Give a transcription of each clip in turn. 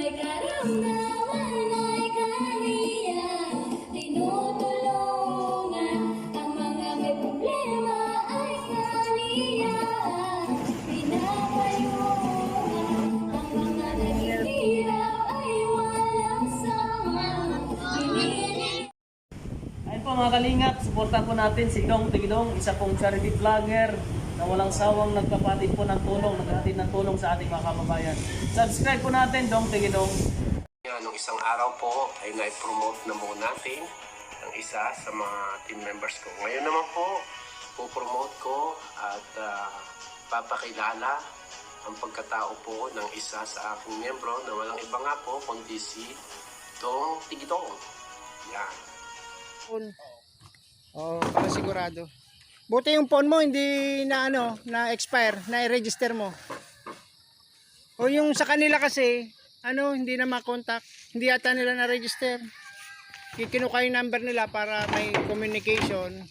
may karamdaman ay kaniya tinutulungan, ang mga may problema ay kaniya pinapayungan, ang mga naghihirap ay walang sama. Ayun po mga kalingap, suportahan po natin si Dong Tigidong, isa pong charity vlogger na walang sawang nagpapatid po ng tulong, naghahatid ng tulong sa ating mga kababayan. Subscribe po natin, Dong Tigidong. Nung isang araw po ay na-promote na muna natin ang isa sa mga team members ko. Ngayon naman po, po-promote ko at papakilala ang pagkatao po ng isa sa aking miyembro na walang iba nga po kundi si Dong Tigidong. Yan. Oo, para sigurado. Buti yung phone mo hindi na na expire, na i-register mo. O yung sa kanila kasi, hindi na ma-contact. Hindi yata nila na-register. Kikinuha yung number nila para may communication,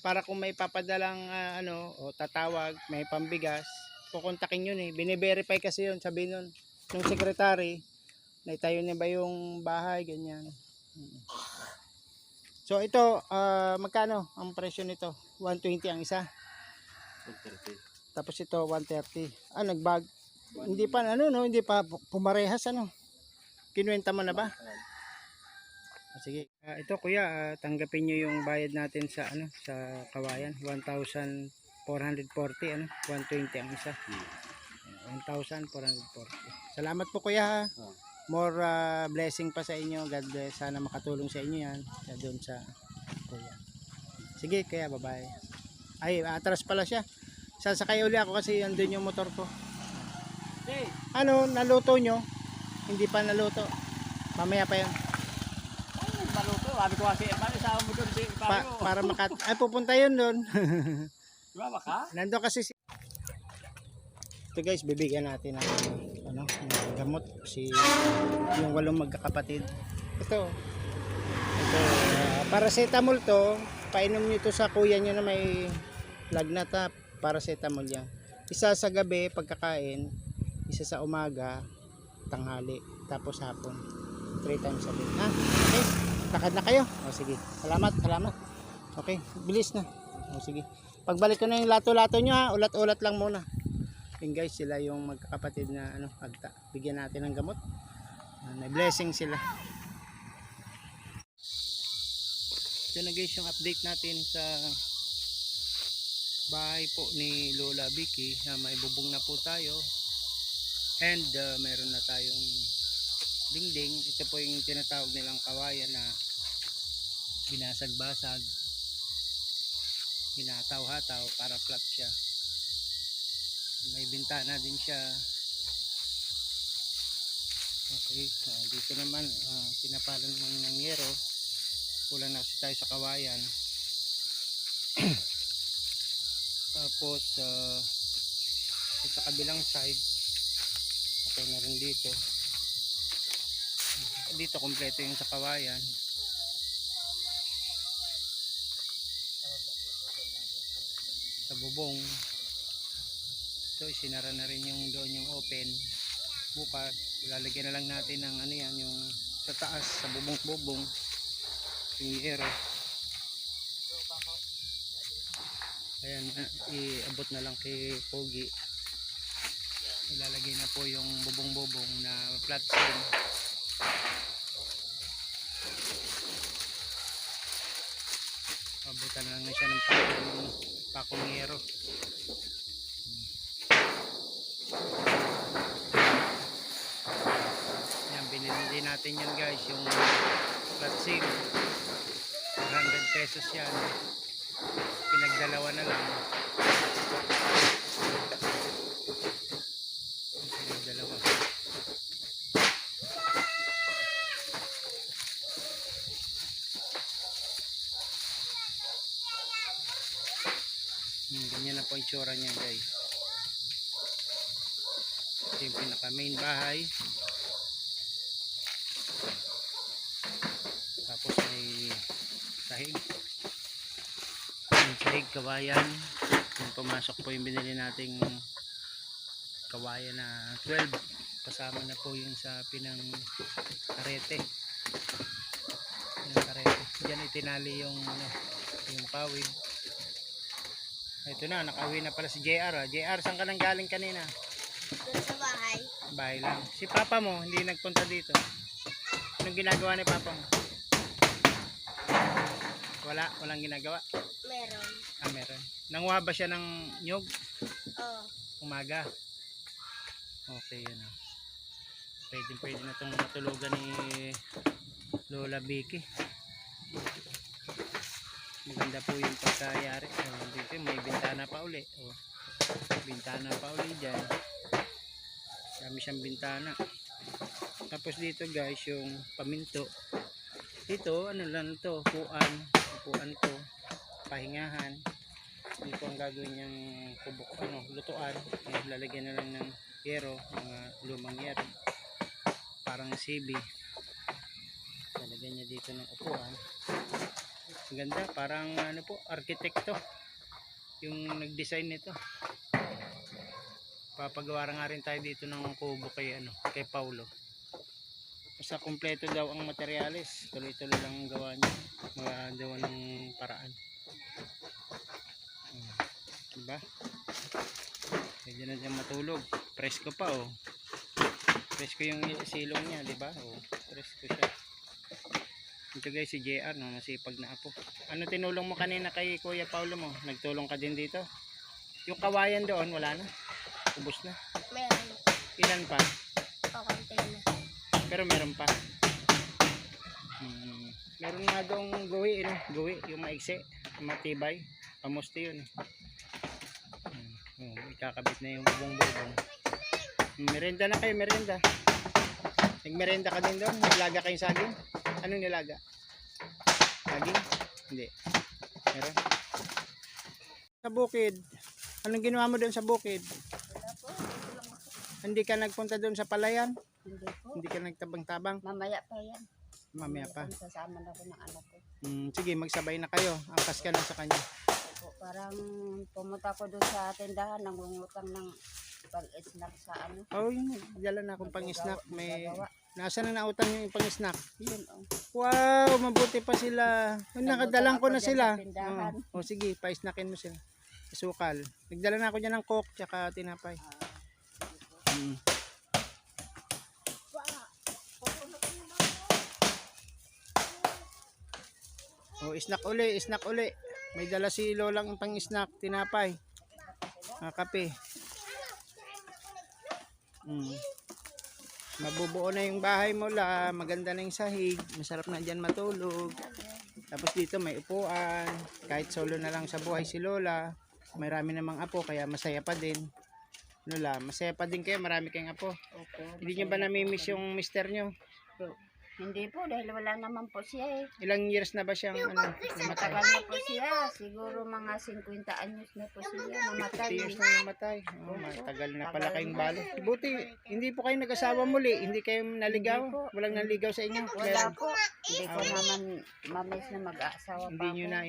para kung may papadalang o tatawag, may pambigas, kukontakin yun eh. Bine-verify kasi yun, sabi nun ng secretary, naitayo niya ba yung bahay, ganyan. So ito, magkano ang presyo nito? 120 ang isa. 130. Tapos ito 130. Nagbag. Hindi pa hindi pa pumarehas Kinuwenta mo na ba? Sige. Ito kuya, tanggapin niyo yung bayad natin sa sa Kawayan, 1,440 120 ang isa. 1,440. Salamat po kuya ha. More blessing pa sa inyo. God bless. Sana makatulong sa inyo yan. Doon sa kuya. Sige, kaya bye-bye. Ay, atras pala siya. Sasakay uli ako kasi andun yung motor ko. Naluto nyo? Hindi pa naluto. Mamaya pa yun. Maluto, sabi ko kasi, isama mo doon si Pario. Para pupunta yun doon. Diba baka? Nandun kasi si... Ito guys, bibigyan natin ng ng gamot yung 8 magkakapatid. Ito paracetamol to, painom niyo to sa kuya niyo na may lagnat paracetamol yan. Isa sa gabi pagkakain, isa sa umaga, tanghali, tapos hapon. 3 times a day. Okay? Lakad na kayo. Sige. Salamat. Okay, bilis na. Sige. Pagbalik ko na yung lato-lato nyo ulat-ulat lang muna. Yun guys, sila yung magkakapatid na agta. Bigyan natin ng gamot. May blessing sila. Ito na guys yung update natin sa bahay po ni Lola Vicky na maibubong na po tayo. And mayroon na tayong dingding. Ito po yung tinatawag nilang kawayan na binasag-basag, hinataw-hataw para flat siya. May bintana din siya. Okay, dito naman tinapalan naman ng yero. Kulang na kasi tayo sa kawayan. Tapos sa kabilang side, okay na rin dito. Dito kompleto yung sa kawayan. Sa bubong ito, isinara na rin yung doon yung open. Bukas ilalagyan na lang natin ng yung sa taas, sa bubong yung yero. Ayan, iabot na lang kay Pogi. Ilalagay na po yung bubong na flat screen. Abutan na lang na siya ng pakong yero. Yan, binili natin yun guys, yung flat screen. 100 pesos yan. Pinagdalawa na lang. Pinagdalawa. Ganyan na po yung tsura niya guys. Ito yung pinaka main bahay. Tapos may sahig. Yung sahig kawayan. Yung pumasok po yung binili nating kawayan na 12 kasama na po yung sa pinang karete. Pinang karete. Diyan itinali yung ano, yung pawid. Ito na, nakauwi na pala si JR. JR, saan ka nang galing kanina? Doon sa bahay. Bahay lang. Si papa mo, hindi nagpunta dito. Anong ginagawa ni papa mo? Walang ginagawa? Meron. Meron. Nanguha ba siya ng nyug? Oo. Umaga. Okay, yun. Pwede na itong matulugan ni Lola Vicky. Maganda po yung pagkayari. Dito may bintana pa uli. Bintana pa uli dyan. Dami siyang bintana. Tapos dito guys, yung paminto. Dito, ano lang to, upuan to, pahingahan. Dito ang gagawin niyang kubok, lutuan. Lalagyan na lang ng yero, mga lumang yero. Parang CB. Lalagyan niya dito ng upuan. Ang ganda, parang ano po, arkitekto yung nag-design nito. Papagawa nga rin tayo dito ng kubo kay Paulo. Basta kumpleto daw ang materyales, tuloy-tuloy lang ang gawa niya, magawa ng paraan. Diba? Pwede na dyan matulog. Presko pa presko yung silong niya, diba? Presko siya. Ito guys, si JR, masipag na apo. Ano tinulong mo kanina kay Kuya Paulo mo? Nagtulong ka din dito? Yung kawayan doon, wala na? Ubus na? Meron. Ilan pa? Kakunti na. Pero meron pa. Meron nga doong gawi, yung maigsi, matibay. Pamusti yun. Ikakabit na yung bubong-bubong. Merenda na kayo, merenda. Nagmerenda ka din doon? Nilaga kayong saging? Anong nilaga? Saging? Hindi. Meron? Sa bukid. Anong ginawa mo doon sa bukid? Hindi ka nagpunta doon sa palayan? Hindi po. Hindi ka nagtabang-tabang? Mamaya pa yan. Mamaya pa. Sasama na ko ng anak ko. Sige, magsabay na kayo. Angkas ka na sa kanya. Opo, parang pumunta ko doon sa tindahan, nangungutang ng pag-snack sa ano. Yun. Dala na akong pang-snack. Gagawa. Nasaan na nautang yung pang-snack? Yun, Wow, mabuti pa sila. Nakadalang ko na ako dyan sila. sa tindahan. Sige, pa-snackin mo sila. Sukal. Nagdala na ako dyan ng coke tsaka tinapay. Snack uli. May dala si Lolang pang-snack, tinapay. Kape. Mabubuo na yung bahay mo la, maganda na yung sahig, masarap na dyan matulog. Tapos dito may upuan, kahit solo na lang sa buhay si Lola, marami namang apo kaya masaya pa din. Lola, masaya pa din kayo, marami kayong apo. Opo. Hindi nyo ba namimiss yung mister nyo? Hindi po, dahil wala naman po siya Ilang years na ba siyang namatay? Matagal na po siya. Siguro mga 50 anyos na po siya. 50 Namatay. years na namatay. Matagal na pala kayong balo. Buti, hindi po kayo nag-asawa muli. Hindi kayo naligaw. Hindi po. Walang naligaw sa inyo. Wala po. Hindi ko naman mamiss na mag-aasawa pa Hindi ako. nyo na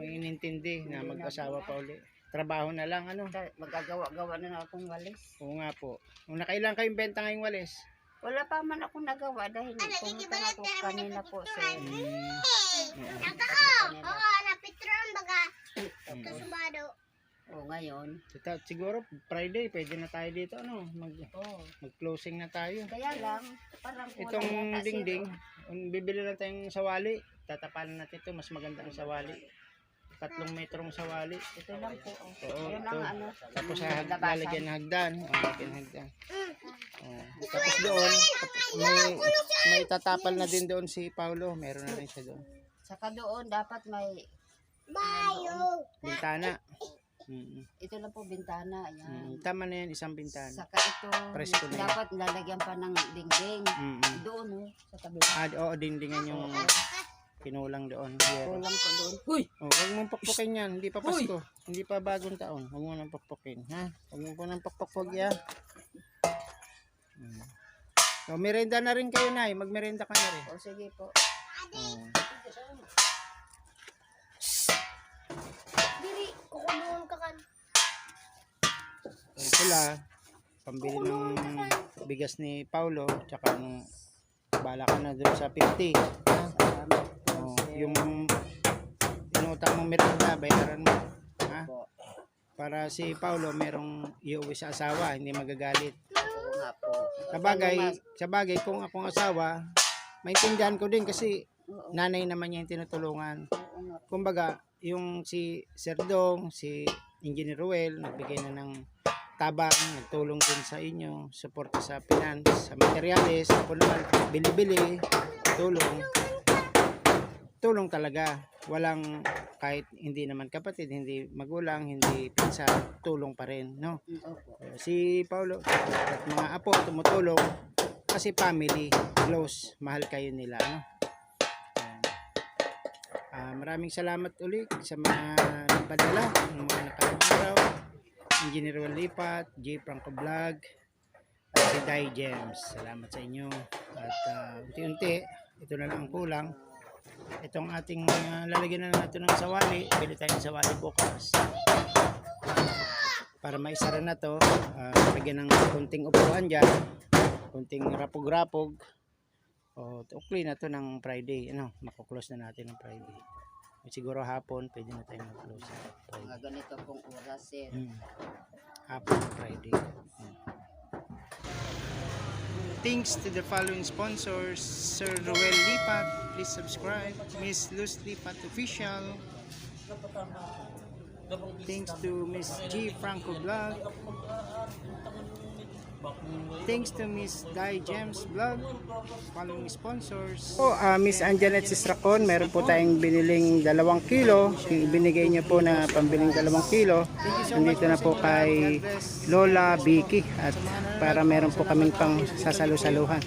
inintindi na mag-asawa pa uli. Trabaho na lang Magagawa-gawa na akong walis. Oo nga po. Nakailang kayong benta ngayong walis? Wala pa man akong nagawa dahil pumunta na ako kanina po sa napitron baga. Kasubado. ngayon. Siguro Friday pwede na tayo dito mag-closing na tayo. Kaya lang, parang Itong dingding, bibili lang tayong sawali. Tatapalan natin ito, mas maganda ang sawali. 3 metrong sawali. Ito lang po. Oo, Yun ito. ang Tapos labasan. lalagyan ng hagdan. Tapos doon, may tatapal na din doon si Paulo. Meron na rin siya doon. Saka doon, dapat may Bintana. ito lang po, bintana. Yan. Tama na yan, isang bintana. Saka ito, Presko na yan. dapat lalagyan pa ng dingding. Doon, sa kabila. Oo, dingdingan yung kinulang doon. Kulang po doon. Uy! Huwag mong pakpukin yan. Hindi pa Pasko. Hindi pa bagong taon. Huwag mo nang pakpukin. Ha? Huwag mo po nang pakpuk yan. Merenda na rin kayo, Nay. Magmerenda ka na rin. O sige po. Diri, kukulungan ka kan. Ito la. Pambili ng bigas ni Paulo, tsaka nung bala ka na doon sa 50. Ha? Salamat po, Oh, sir. yung inutang mong merienda, bayaran mo. Ha? Po. Para si Paulo merong iuwi sa asawa, hindi magagalit. Oo nga po. Sa bagay kung akong asawa, maintindihan ko din kasi Oo, nanay naman niya yung tinutulungan. oo nga po. Kumbaga, yung si Sir Dong, si Engineer Ruel, nagbigay na ng tabang, nagtulong din sa inyo, suporta sa finance, sa materyales, ako naman, bili-bili, tulong talaga. Walang, kahit hindi naman kapatid, hindi magulang, hindi pinsan, tulong pa rin, no? Opo. Si Paulo at mga apo tumutulong kasi family, close, mahal kayo nila, no? Maraming salamat ulit sa mga nagpadala ng mga nakaraang araw. Engineer Will Lipat, J. Franco Vlog, at si Dai James. Salamat sa inyo. At unti-unti, ito na lang ang kulang. Itong ating lalagyan na natin ng sawali. Bili tayo ng sawali bukas. Para maisara na to, lagyan ng kunting upuan dyan, kunting rapog-rapog. O, ukli na to ng Friday. Ano, makuklose na natin ng Friday. Siguro hapon, pwede na tayo mag-close. Mga ganito pong oras, sir. Hapon, Friday. Thanks to the following sponsors: Sir Ruel Lipat, please subscribe. Miss Luz Lipat Official. Thanks to Miss G. Franco Vlog. Thanks to Miss Dai James Vlog. Following sponsors. Miss Anjanet Sistracon, meron po tayong biniling 2 kilo. Yung ibinigay niyo po na pambiling 2 kilo. Nandito na po kay Lola Vicky. At para meron po kaming pang sasalu-saluhan.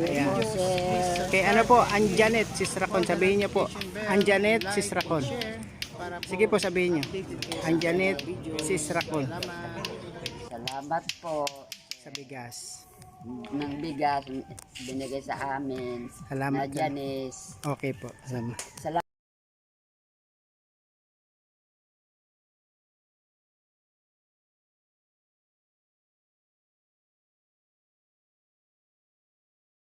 Ayan. Kay ano po, Anjanet Sistracon. Sabihin niyo po, Anjanet Sistracon. Sige po, sabihin niyo. Anjanet Sistracon. Salamat po Sa bigas. ng bigas binigay sa amin. Salamat. Na Janice. Okay po. Salamat. Salamat.